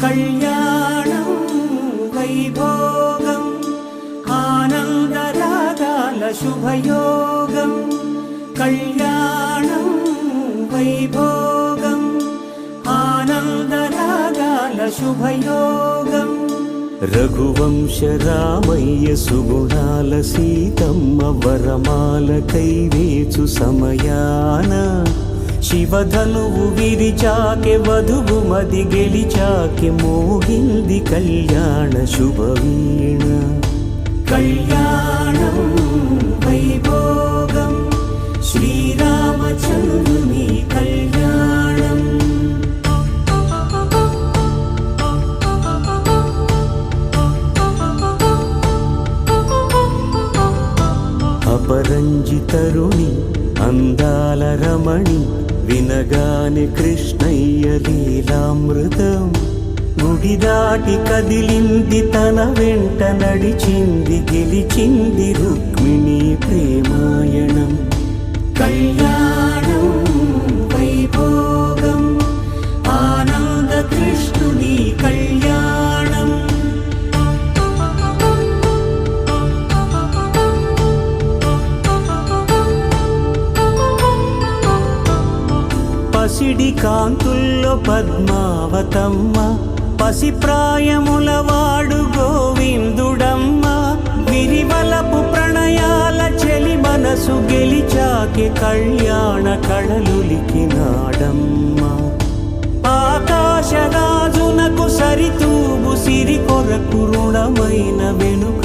కళ్యాణం వైభోగం ఆనందరాగాల శుభయోగం. కళ్యాణం వైభోగం ఆనందరాగాల శుభయోగం. రఘువంశ రామయ్య సుగుణాల సీతమ్మ వరమాల కైవేచు సమయాన శివధనువు విరిచాకె వధువు మది గెలిచాకె మోగింది కళ్యాణ శుభవీణ. కళ్యాణం వైభోగం శ్రీరామచంద్రుని కళ్యాణం. అపరంజి తరుణి అందాల రమణి వినగానే కృష్ణయ్య లీలామృతం. గుడి దాటి కదిలింది తన వెంట నడిచింది గెలిచింది రుక్మిణి ప్రేమాయణం. కళ్యాణం వైభోగం ఆనంద కృష్ణుని కళ్యాణం. పసిడి కాంతుల్లో పద్మావతమ్మ పసిప్రాయముల వాడు గోవిందుడమ్మ. విరివలపు ప్రణయాల చెలి మనసు గెలిచాకె కళ్యాణ కళలులికినాడమ్మ. ఆకాశరాజునకు సరితూగు సిరి కొరకు రుణమైన వెనుకాడలేదమ్మ.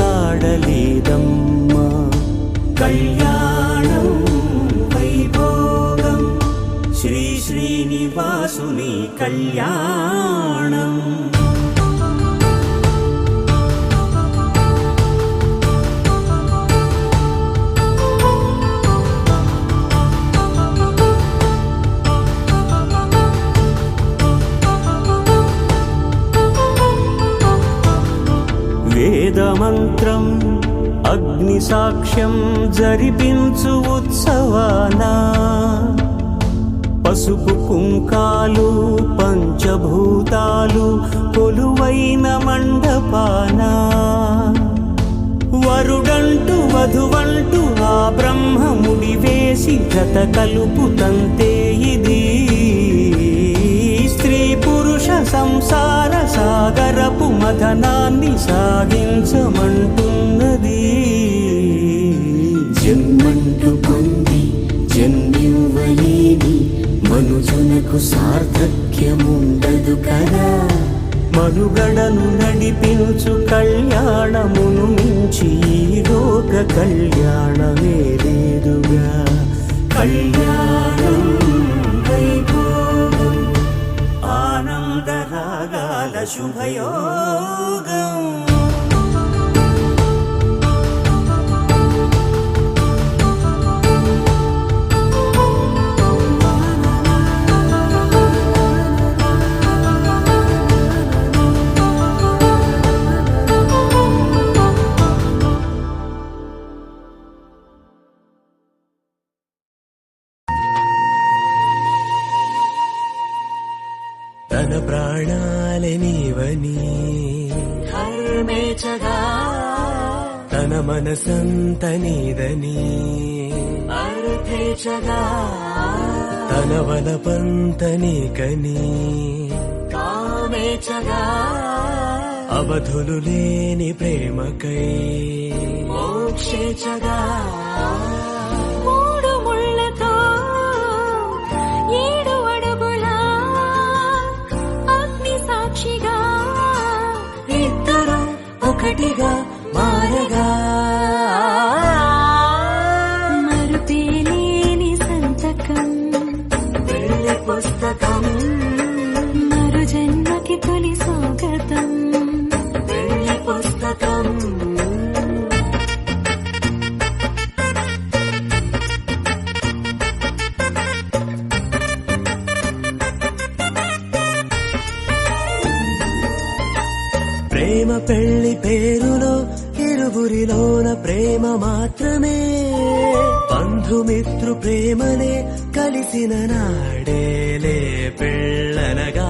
కళ్యాణం వైభోగం శ్రీ శ్రీనివాసుని కళ్యాణం. వేదమంత్రం అగ్ని సాక్ష్యం జరిపించు ఉత్సవానా పసుపు కుంకాలు పంచభూతాలు కొలువైన మండపాన. వరుడంటూ వధువంటూ ఆ బ్రహ్మముడి వేసి జత కలుపుతంతే ఇది. స్త్రీ పురుష సంసార సాగరపు మథనాన్ని సాగించమంటున్నది. జన్మంటూ పొంది జన్మివ్వలేని మనుజునకు సార్థక్యముండదు కదా. మనుగడను నడిపించు కళ్యాణమును మించి ఈ లోక కళ్యాణమే లేదుగా. కళ్యాణం వైభోగం ఆనందరాగాల శుభయోగం. తన ప్రాణాలే నీవని హర్మేచగా తన మనసంత నీదని అర్థేచగా తన వలపంత నీకని కామేచగా అవధులు లేని ప్రేమకై మోక్షేచగా ఒకటిగా మారగా మరుపేలేని సంతకం వెళ్ళి పుస్తకం మరు జన్మకి తొలి స్వాగతం వెళ్ళి పుస్తకం. ప్రేమ పెళ్లి పేరులో ఇరువురిలోన ప్రేమ మాత్రమే. బంధుమిత్రు ప్రేమనే కలిసిన నాడేలే పెళ్ళనగా.